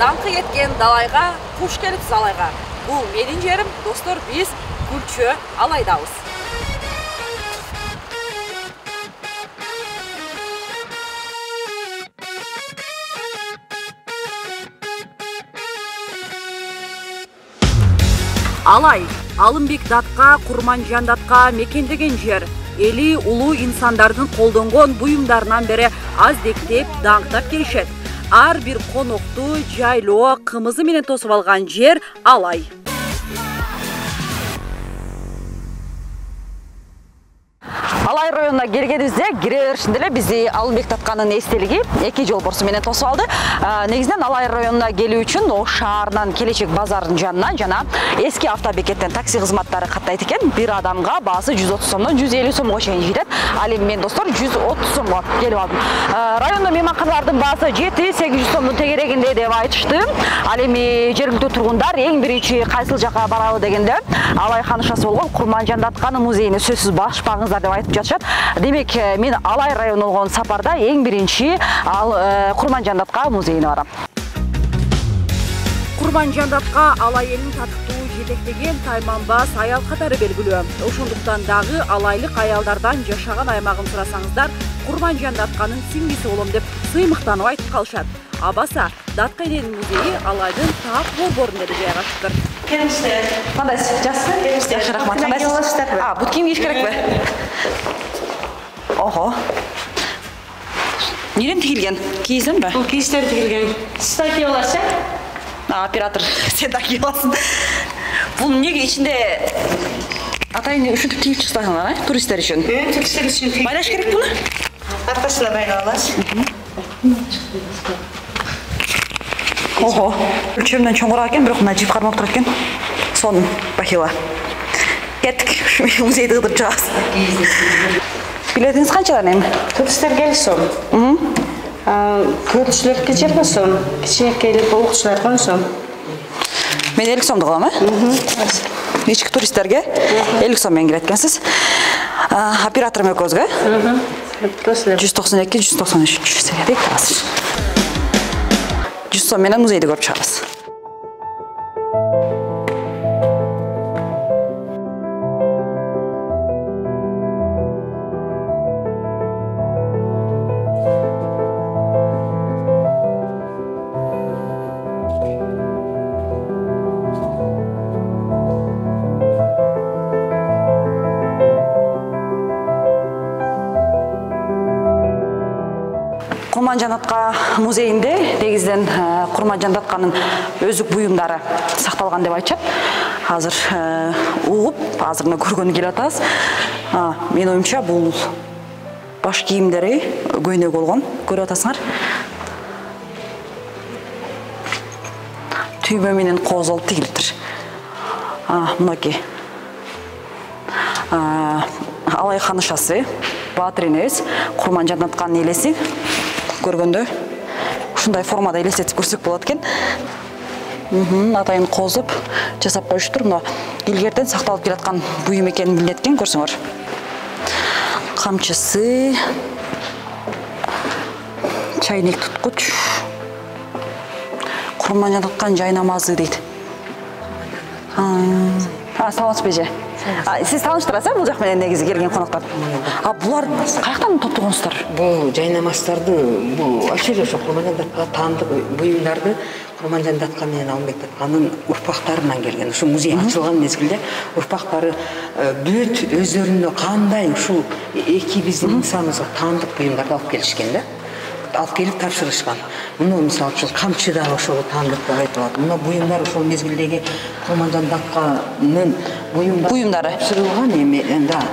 даңқы кеткен далайға, қош келіпсіз Алайға. Бұл менің жерім, достар, біз Гүлчі Алайдамыз. Алай, Алымбек датқа, Құрманжан датқа мекендеген жер. Эли улуу инсандардын колдонгон буюмдарынан бери аздектеп, даңктап келишет. Ар бир конокту жайлоо кымызы менен тосуп алган жер Алай. Алай районуна келгенибизде кире беришинде эле бизди Алымбек татканын эстелиги эки жол борсу менен тосуп алды. Негизинен Алай районуна келүү үчүн Ош шаарынан Келечек базарынын жанына жана эски автобекеттен такси кызматтары каттайт экен. Бир адамга баасы 130 сомдон 150 сомго чейин жетет. Ал эми мен достор 130 сомго келип алдым. Райондо мейманканалардын баасы 7-800 сомдун тегерегинде деп айтышты. Ал эми жергиликтүү тургундар эң биринчи кайсыл жака барабы дегенде Алай ханышасы болгон Курманжан Датканын музейине сөзсүз башпаңыздар деп айтып жатышат. Демек, мен Алай району болгон сапарда эң биринчи Курманжан Датка музейине барам. Курманжан Датка Алай элин татыктуу жетектеген тайманбас аял катары белгилүү. Ошондуктан дагы алайлык аялдардан жашаган аймагын сурасаңыздар, Курманжан Датканын сиңдиси болом деп сыймыктанып айтып калышат. Абаса Датка эненин музейи Алайдын таап борборунда жайгашыптыр. Келиңиздер. Кандайсыз? Жакшы? Жакшы, рахмат. Кандайсыз? Бут кийим кийиш керекпи? Ого. Нерем тигилген? Кийиземби? Бул кийиштер тигилген. Сиз да кийип аласыз? Оператор, сен да кийип аласың. Бул эмнеге ичинде атайын ушинтип тигип чыксаңар, туристтер үчүн? Туристтер үчүн. Байлаш керек буну? Аркасына байлап аласыз. Ого. Өлчөмдөн чоңураак экен, бирок мына жип кармап турат экен. Сонун бахила. Кеттик, музейди кыдырып чыгабыз. Билетиңиз канчадан эми? Туристтерге 50 сом. Көрүүчүлөргө 20 сом. Кичинекейлик окуучуларга 10 сом. Мен 50 сомду кылам, Ички туристтерге 50 сом менен кирет экенсиз. Операторум экөөбүзгө? 192, 193 сериядек турасыз. 100 сом менен музейди көрүп чыгабыз. Курманжан Датка музейинде негизден Курманжан Датканын өзүк буюмдары сакталган деп айтышат. Азыр угуп, азыр көргөнү келип атабыз. Мен оюмча бул баш кийимдери көйнөк болгон, көрүп атасыңар. Түймө менен козол тигилиптир. Мынакей. Алай ханышасы, Батыр энебиз, Курманжан Датканын элеси. Көргөндө ушундай формада элестетип көрсөк болот экен. Атайын козуп жасап коюштур. Мына илгертен сакталып келаткан буюм экенин билет экен, көрсөңөр. Камчысы, чайнек туткуч, Курманжан Датканын жай намазы дейт. Саламатсызбы эже? Сиз тааныштырасыз бул жак менен негизи келген коноктор? Булар каяктан топтогонсуздар? Бул жайнамаздарды, бул ошо Курманжан Даткага таандык буюмдарды Курманжан Даткан менен Алымбек Датканын урпактарынан келген. Ушу музей ачылган мезгилде урпактары бүт өздөрүнө кандай ушул эки биздин инсаныбызга таандык буюмдарды алып келишкен да. Алып келип тапшырышкан. Муну мисалы үчүн камчы да ошол таандык деп айтылат. Муну буюмдар ошол мезгилдеги Курманжан Датканын буюмдары тапшырылган эми, да.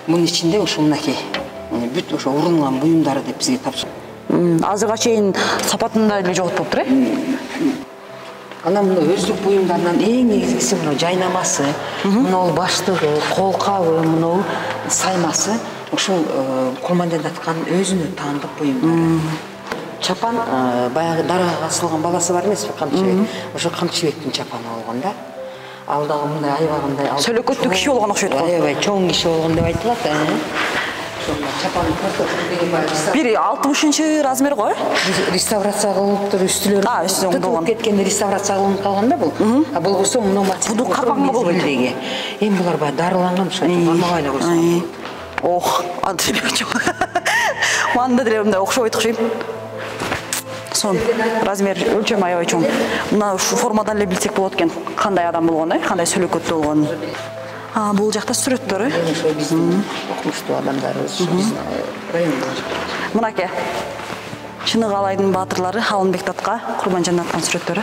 Мунун ичинде ошол мынакей бүт ошо урунган буюмдары деп бизге тапшырылган. Азырга чейин сапатында эле жогот болуптур, Анан мына өздүк буюмдарынан эң негизгиси мына жайнамасы, мына баштыгы, колкабы, мына саймасы ушул Курманжан Датканын өзүнө таандык буюмдары. Чапан баягы дарага асылган баласы бар эмеспи, Камчыбек. Ошо Камчыбектин чапаны болгон да. Ал дагы мындай аябагындай Сөлөкөттүү киши болгон окшойт го. Аябай чоң киши болгон деп айтылат. Чапанын портосын деген бар. Бiri 60 размер ғой. Реставрация кылып туруп үстүлөр. Үстүнө болгон. Кеткен реставрация кылынып калганда бул. Бул болсо мына мачет. Буну капаңга болбойт. Эми булар баягы дарыланган ошо. Бармагайла койсо. Ох, антибиотик. Манда деле окшобойт окшойм. Сон размер өлчөм аябай чоң. Мына ушу формадан эле билсек болот экен. Кандай адам болгон, кандай сөйлөкөттө болгон. Бул жакта сүрөттөр. Ошо биздин окумуштуу адамдарыбыз биздин райондо. Мынаке. Чыныгы Алайдын баатырлары Алымбек Татка Курманжан аткан сүрөттөрү.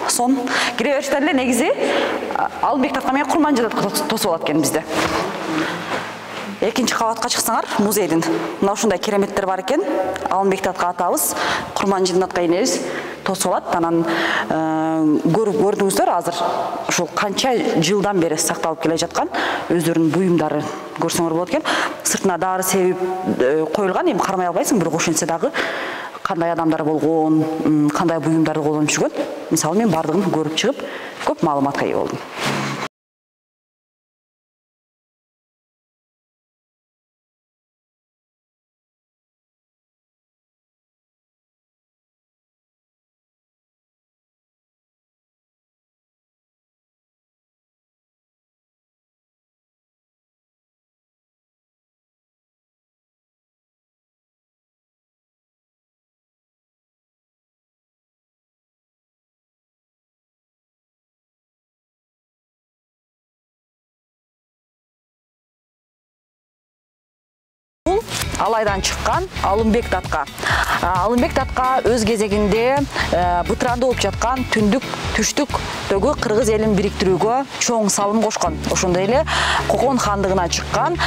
Сон кире бериште эле негизи Алымбек Татка менен Курманжан Татка тосуп алат экен бизде. Экинчи кабатка чыксаңар, музейдин мына ушундай кереметтер бар экен. Алымбек Татка атабыз, Курманжан Татка энебиз тосуп алат. Анан көрдүңүздөр азыр ушул канча жылдан бери сакталып келе жаткан өздөрүнүн буюмдары көрсөңөр болот экен. Сыртына дары себип коюлган, эми кармай албайсың, бирок ошентсе дагы кандай адамдар болгон, кандай буюмдарды колдонуп жүргөн. Мисалы мен бардыгын көрүп чыгып, көп маалыматка ээ болдум. Алайдан чыккан Алымбек Татка. Алымбек Татка өз кезегинде бытыранда болуп жаткан түндүк түштүктөгү кыргыз элин бириктирүүгө чоң салым кошкон. Ошондой эле Кокон хандыгына чыккан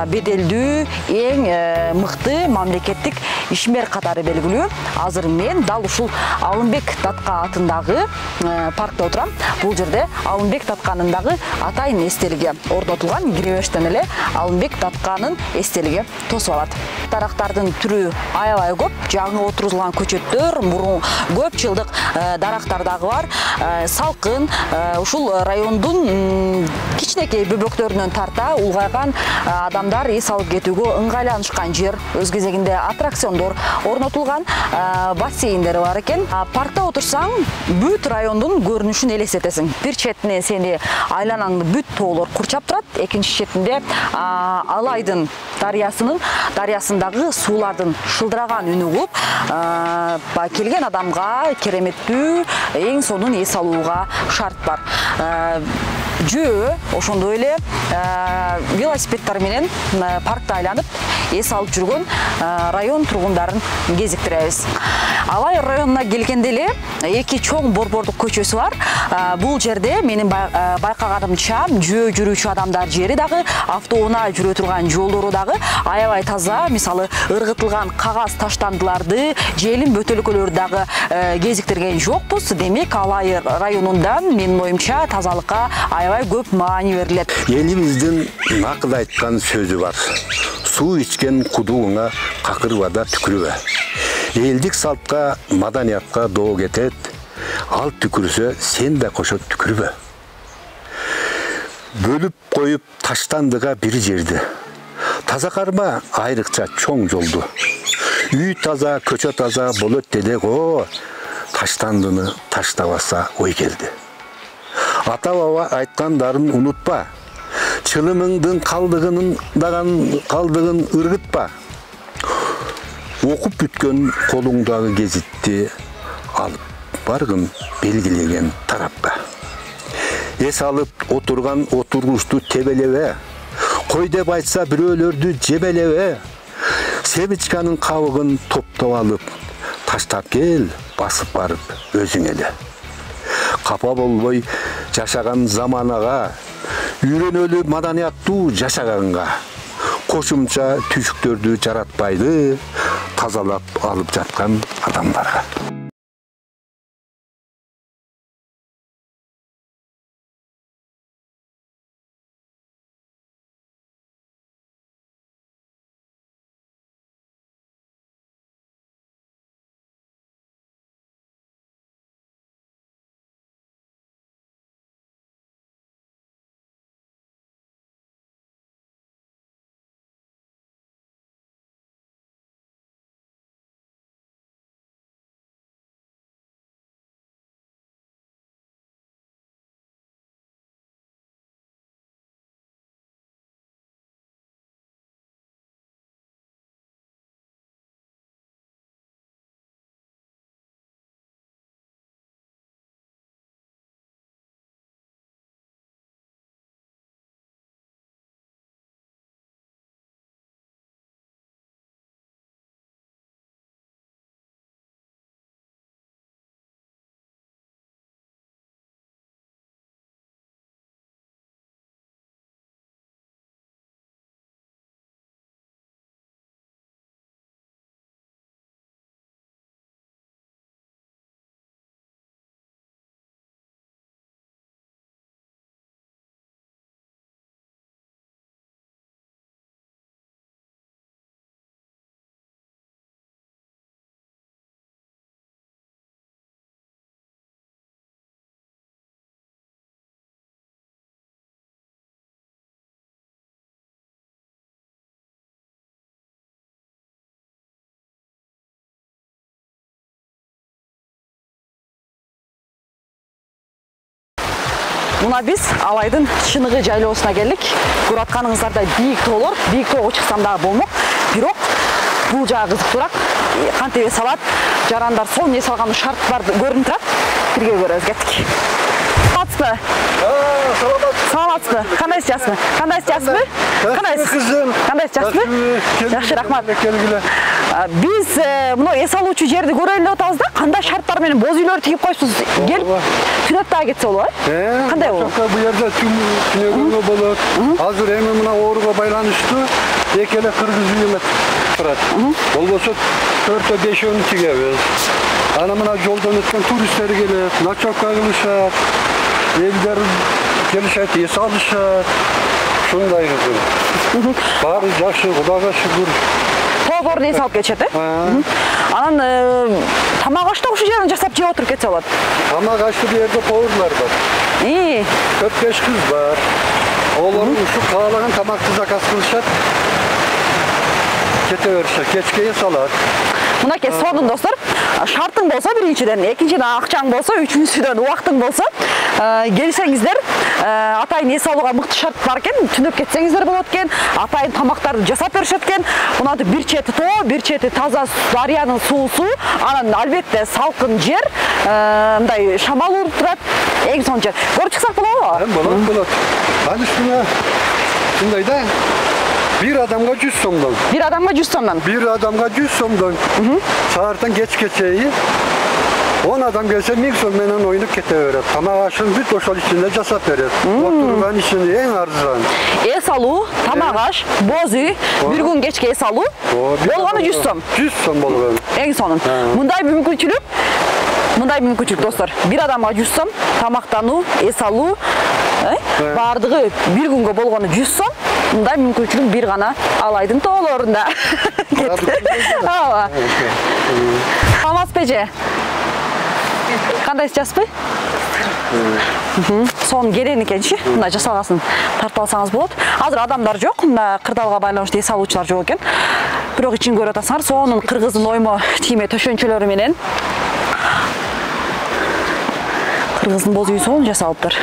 беделдүү, эң мыкты мамлекеттик ишмер катары белгилүү. Азыр мен дал ушул Алымбек Татка атындагы паркта отурам. Бул жерде Алымбек Татканын дагы атайын эстелиги орнотулган. Кире бериштен эле Алымбек Татканын эстелиги тосуп алат. Дарактардын түрү аябай көп, жаңы отурулган көчөттөр, мурун көп жылдык дарактар дагы бар. Салкын ушул райондун кичинекей бөбөктөрүнөн тарта улгайган адамдар эс алып кетүүгө ыңгайланышкан жер. Өз кезегинде аттракциондор орнотулган, бассейндер бар экен. Паркта отурсаң, бүт райондун көрүнүшүн элестетесиң. Бир четине сени айланаңды бүт тоолор курчап турат, экинчи четинде Алайдын дарыясындагы суулардын шылдыраган үнү угуп, келген адамга кереметтүү эң сонун эс алууга шарт бар. Жөө ошондой эле велосипеддер менен паркта айланып эс алып жүргөн район тургундарын кезиктиребиз. Алай районуна келгенде эле эки чоң борбордук көчөсү бар. Бул жерде менин байкаганымча жөө жүрүүчү адамдар жери дагы, автоунаа жүрө турган жолдору дагы аябай таза. Мисалы ыргытылган кагаз таштандыларды, желим бөтөлкөлөрдү дагы кезиктирген жокпуз. Демек Алай районунда менин оюмча тазалыкка аябай көп маани берилет. Элибиздин накыл айткан сөзү бар. Суу ичкен кудуңа какырбада түкүрбө. Элдик салтка, маданиятка доо кетет. Ал түкүрсө, сен да кошо түкүрбө. Бөлүп коюп таштандыга бир жерди. Таза карма айрыкча чоң жолду. Үй таза, көчө таза болот деде го. Таштандыны таштабаса ой келди. Ата баба айткандарын унутпа. Чылымыңдын калдыгын ыргытпа. Окуп бүткөн колуңдагы гезитти алып баргын белгилеген тарапка. Эс алып отурган отургучту тебелебе. Кой деп айтса бирөөлөрдү жебелебе. Себичканын кабыгын топтоп алып, таштап кел, басып барып өзүң эле. Капа болбой жашаган заманага, үйрөнөлү маданияттуу жашаганга, кошумча түйшүктөрдү жаратпайды, тазалап алып жаткан адамдарга. Мына биз Алайдын чыныгы жайлоосуна келдик. Көрүп атканыңыздардай бийик тоолор, бийик тоого чыксам дагы болмок. Бирок бул жагы кызыктуураак. Кантип эс алат, жарандар сонун эс алган шарттарды көрүнүп турат. Бирге көрөбүз кеттик. Саламатсызбы? Саламатсызбы? Кандайсыз, жакшысызбы? Кандайсыз, жакшысызбы? Кандайсыз? Кандайсыз, жакшысызбы? Жакшы, рахмат. Биз мына эс алуучу жерди көрөлү деп атабыз да, кандай шарттар менен боз үйлөр тигип коюпсуз? Келип түнөп дагы кетсе болобу? Кандай болот? Бу жерде түнөгөнгө болот. Азыр эми мына ооруга байланыштуу эки эле кыргыз үй турат. Болбосо 4-5 тигебиз. Ана мына жолдон өткөн туристтер келет, ночевка кылышат. Элдер келишет, эс алышат. Ушундай кызым. Баары жакшы, Кудайга шүгүр. Тоолорду эс алып кетишет, Анан тамак ашты ушул жерден жасап жеп отуруп кетсе болот. Тамак ашты бу жерде поварлар бар. 4-5 кыз бар. Олар ушу каалаган тамакты заказ кылышат. Кете беришет, кечке эс алат. Мынакей сонун достор, шартың болсо биринчиден, экинчиден акчаң болсо, үчүнчүсүдөн убактың болсо, келсеңиздер, атайын эс алууга мыкты шарт бар экен, түнөп кетсеңиздер болот экен, атайын тамактарды жасап беришет экен. Мынаты бир чети тоо, бир чети таза дарыянын суусу, анан албетте салкын жер, мындай шамал уруп турат, эң сонун жер. Көрүп чыксак болобу? Болот. Ал үстүнө мындай да. Bir adamga 100 somdan. Bir adamga 100 somdan. Bir adamga 100 somdan. Saardan geç geçeyi. 10 adam gelse 1000 som menen oynayıp keteveret. Tamak aşın büt oşol içinde jasap beret. Oturgan işini en arzan. Es alуу, tamak aş, boz үй, bir gün geçke es alуу. Болгону 100 som. 100 som болгон. Эң сонун. Мындай мүмкүнчүлүк достор. Bir adamга 100 som, тамактануу, эс алуу, бардыгы bir күнгө болгону 100 som. Мындай мүмкүнчүлүк бир гана Алайдын тоолорунда. Ооба. Саламатсызбы эже? Кандайсыз, жакшысызбы? Сонун керен экенчи. Мындай жасалгасын тартып алсаңыз болот. Азыр адамдар жок, мына кырдаалга байланыштуу эс алуучулар жок экен. Бирок ичин көрүп атасыңар, сонун кыргыздын оймо тийме төшөнчөлөрү менен кыргыздын боз үйү сонун жасалыптыр.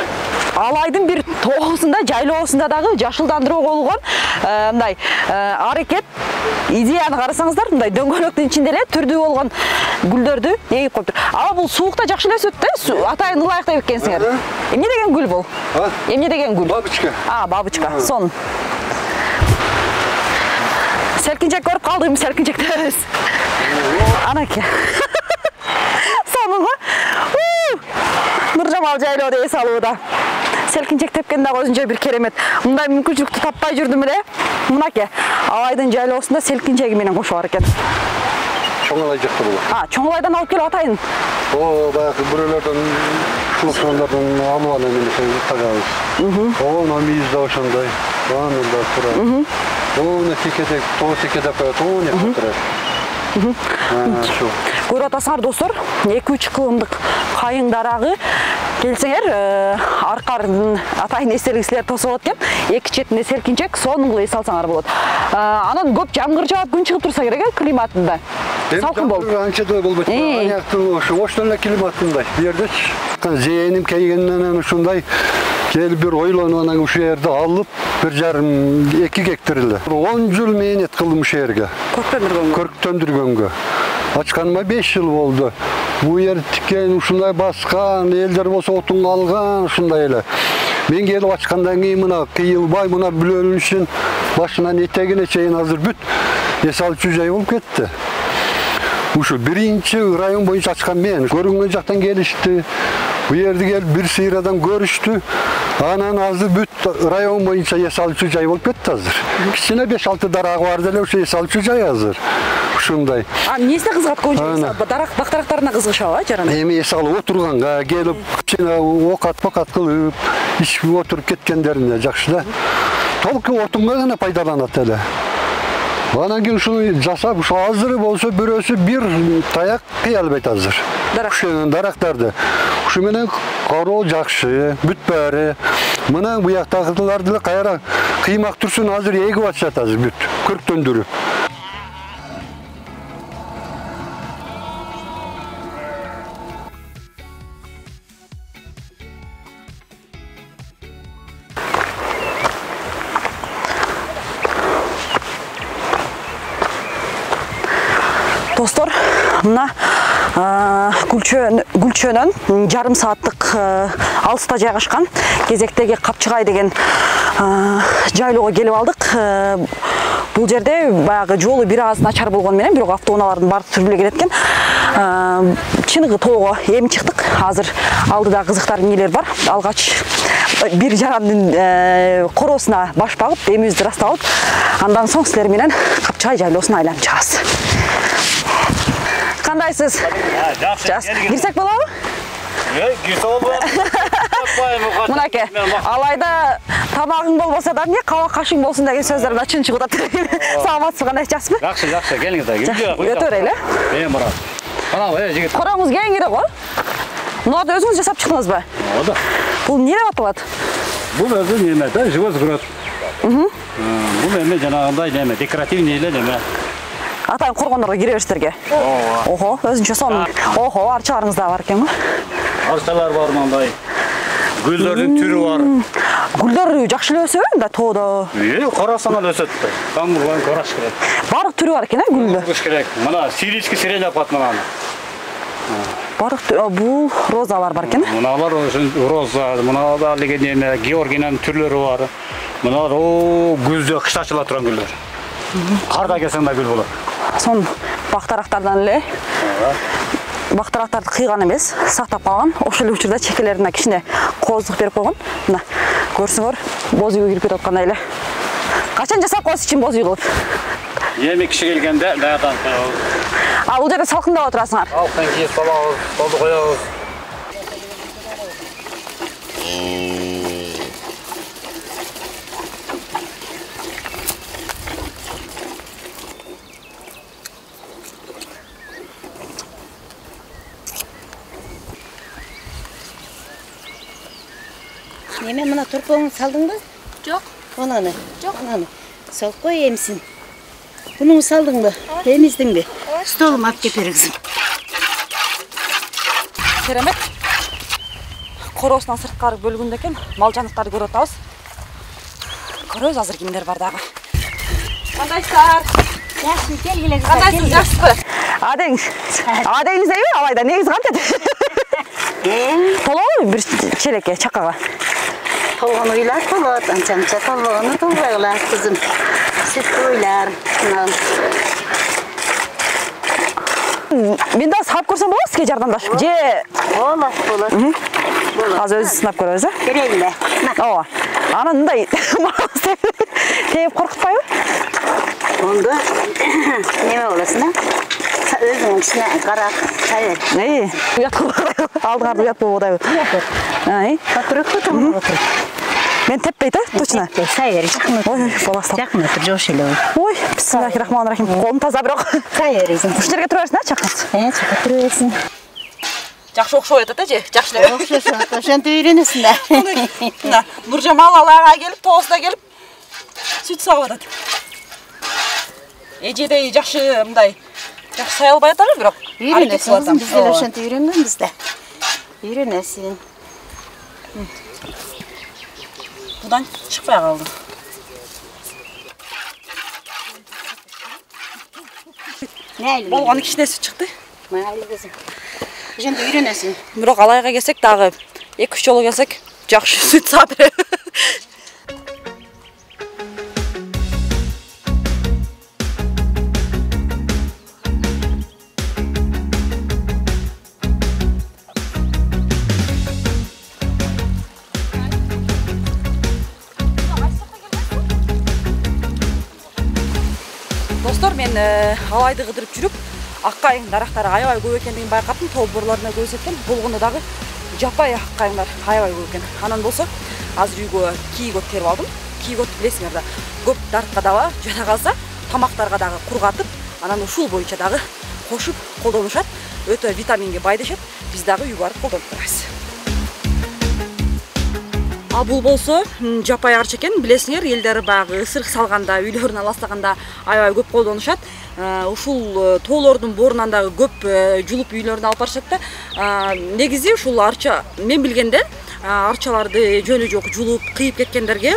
Алайдын бир тоосунда, жайлоосунда дагы жашылдандырууга болгон мындай аракет, идеяны карасаңыздар, мындай дөңгөлөктүн ичинде эле түрдүү болгон гүлдөрдү эгип коюптур. Ага бул суукта жакшы эле өсөт да, атайын ылайык деп эккенсиңер. Эмне деген гүл бул? Эмне деген гүл? Бабочка. Бабочка. Сонун. Селкинчек көрүп калдым, селкинчектерибиз. Анаке. Сонун го. Нуржамал жайлоодо эс алууда. Селкинчек тепкен дагы өзүнчө бир керемет. Мындай мүмкүнчүлүктү таппай жүрдүм эле. Мынаке, Алайдын жайлоосунда селкинчеги менен кошуп бар экен. Чоңалай жакта болот. Чоңалайдан алып келип атайын. Баягы бирөөлөрдөн, шулуктардан алып алып менен тагабыз. Оно мийизде ошондой. Анында турат. Оно тикедек, тикедеп коет, оно турат. Көрүп атасыңар достор, 2-3 кылымдык кайың дарагы келсеңер, аркардын атайын эстелик силер тосуп алат экен. Эки четинде селкинчек, сонун эс алсаңар болот. Анан көп жамгыр жаап, күн чыгып турса керек, климатында. Салкын болот. Анча да болбойт. Аяктын оштон эле климатындай. Бу жерде зээним келгенден ушундай келип бир ойлонуп анан ушул жерди алып, 1,5-2 гектар эле. 10 жыл мээнет кылдым ушул жерге. Көрктөндүргөнгө. Ачканыма 5 жыл болду. Бу жер тиккен, ушундай баскан, элдер болсо отун алган, ушундай эле. Мен келип ачкандан кийин мына кыйылбай, мына бүлөнүшүн башынан этегине чейин азыр бүт эс алуучу жай болуп кетти. Ушу биринчи район боюнча ачкан мен. Көрүнгөн жактан келишти. Бу жерди келип бир сыйыр адам көрүштү. Анан азыр бүт район боюнча эс алуучу жай болуп кетти азыр. Кичине 5-6 дарагы бар деле ушу эс алуучу жай азыр. Ушундай. Эмнесине кызыгат көбүнчө? Бактарактарына кызыгышабы, жаран? Эми эс алып отурганга, келип кичине окат кылып, ичип отуруп кеткендерине жакшы да. Толку отунга гана пайдаланат эле. Анан кийин ушуну жасап, ушу азыры болсо бирөөсү бир таяк кый албайт азыр. Ушунун дарактарды. Ушу менен короо жакшы, бүт баары. Мына буяктагыларды эле кайра кыймак турсун азыр эгип атышат азыр бүт. Көрктөндүрүп. Достор, мына Гүлчөнөн жарым сааттык алыста жайгашкан кезектеги Капчыгай деген жайлоого келип алдык. Бул жерде баягы жолу бир аз начар болгону менен, бирок автоунаалардын баары түрүп эле кетет экен. Чыныгы тоого эми чыктык. Азыр алдыда кызыктар эмнелер бар. Алгач бир жарандын короосуна баш багып, эмибизди ырастап, андан соң силер менен Капчыгай жайлоосун айланып чыгабыз. Кандайсыз? Жакшы. Кирсек болобу? Кирсе болбойт. Мынаке, алайда тамагың болбосо да эмне каба кашың болсун деген сөздөр да чын чыгып атат. Саламатсыз, кандай жакшысызбы? Жакшы, келиңиз да. Өтө берели. Мурат. Канал, жигит. Короңуз кең эле го. Муну өзүңүз жасап чыктыңызбы? Ооба. Бул эмне деп аталат? Бул өзү неме да, живот град. Бул эме жанагындай неме, декоративный эле неме. Атайын коргондорго кире берстерге. Ого, өзүнчө сонун. Ого, арчаларыңыз да бар экен го. Арчалар бар мындай. Гүлдөрдүн түрү бар. Гүлдөр жакшы эле өсөбү мында тоодо? Карасаң эле өсөт да. Тамырдан караш керек. Барлык түрү бар экен, гүлдө. Көш керек. Мына сирийский сирень апат мынаны. Барлык бул розалар бар экен. Мыналар роза, мынада алиге неме, георгинанын түрлөрү бар. Мыналар күздө кышта ачыла турган гүлдөр. Карда келсең да гүл болот. Сон бактарактардан эле. Бактарактарды кыйган эмес, сактап калган. Ошол учурда чекелерине кичине кооздук берип койгон. Мына көрсөңөр, боз үйгө кирип кетип аткандай эле. Качан жасап коесуз ичин боз үй кылып? Эми киши келгенде даядан коебуз. Бул жерде салкындап отурасыңар. Алттан кийип салабыз, колду коебуз. Неме мына турпоңду салдыңбы? Жок. Онаны. Жок, онаны. Салып кой эмсин. Буну салдыңбы? Эмиздиңби? Столум алып кеп бергизим. Керемет. Короосунан сырткары бөлгүндө экен, мал жаныктарды көрүп атабыз. Көрөбүз азыр кимдер бар дагы. Кандайсыздар? Жакшы, келгиле. Кандайсыз, жакшысызбы? Адеңиздеби? Алайда негиз кантет? Толобу бир челекке чакага? Толгон уйлар болот, анча-мынча толгону толбойлар кызым. Сүттүү уйлар. Мен да сап көрсөм болобу сизге жардамдашып? Же Болот. азыр өзү сынап көрөбүз, Берелиме? Ооба. Анан мындай тээп коркутпайбы? Онда неме болосун, өзүңүн ичине карап, чай. Алдыңарды уят болбодайбы? Отуруп отуруп. Мен теппейт, точно. Чай бер, жакын отур. Ой, боластап. Жакын отур, жош эле. Ой, бисмиллахиррахманиррахим. Колум таза бирок. Чай бересиң. Уш жерге тура берсин, чакырсыз. Чакырып тура бересиң. Жакшы окшоп атат, же? Жакшы эле. Ошентип үйрөнөсүң да. Мына Нуржамал алага келип, тоосуна келип сүт сагып атат. Эжедей жакшы мындай жакшы сай албай атабы, бирок Үйрөнөсүң, биз деле ошентип үйрөнгөнбүз да. Үйрөнөсүң. Будан чыкпай калды. Мейли. Болгону кичине сүт чыкты. Мейли кызым. Ошентип үйрөнөсүң. Бирок алайга келсек дагы 2-3 жолу келсек жакшы сүт саап берет. Достор, мен алайды кыдырып жүрүп, аккайың дарактары аябай көп экендигин байкадым. Тоо борлоруна көрсөткөн, болгону дагы жапай аккайыңдар аябай көп экен. Анан болсо, азыр үйгө кийгөт терип алдым. Кийгөт билесиңер да, көп дартка дагы жата калса, тамактарга дагы кургатып, анан ушул боюнча дагы кошуп колдонушат. Өтө витаминге бай дешет. Биз дагы үйгө барып колдонуп турабыз. А бул болсо жапай арча экен, билесиңер, элдер баягы ысырык салганда, үйлөрүн аластаганда аябай көп колдонушат. Ушул тоолордун борунан дагы көп жулуп үйлөрүнө алып барышат да. Негизи ушул арча, мен билгенде арчаларды жөнү жок жулуп кыйып кеткендерге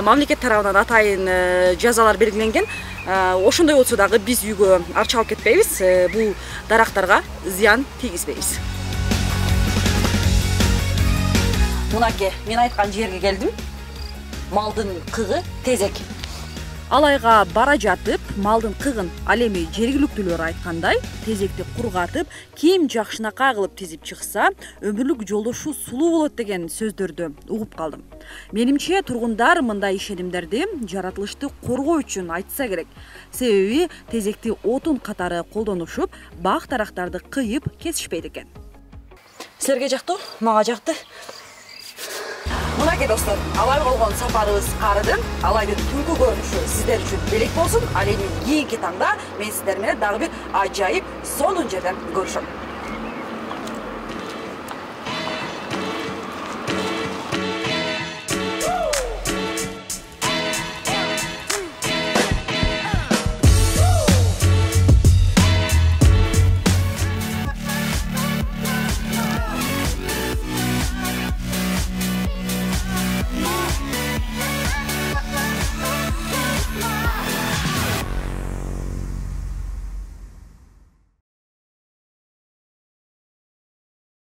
мамлекет тарабынан атайын жазалар белгиленген. ошондой болсо дагы биз үйгө арча алып кетпейбиз, бул дарактарга зыян тийгизбейбиз. Мунаке, мен айткан жерге келдим. Малдын кыгы тезек. Алайга бара жатып, малдын кыгын ал эми жергиликтүүлөр айткандай, тезекти кургатып, ким жакшынакай кылып тизип чыкса, өмүрлүк жолдошу сулуу болот деген сөздөрдү угуп калдым. Менимче тургундар мындай ишенимдерди жаратылышты коргоо үчүн айтса керек. Себеби тезекти отун катары колдонушуп, бак дарактарды кыйып кесишпейт экен. Силерге жактуу, мага жакты. Мынаке достор, алай болгон сапарыбыз карыды. Алайдын түнкү көрүнүшү сиздер үчүн белек болсун. Ал эми кийинки таңда мен сиздер менен дагы бир ажайып сонун жерден көрүшөм.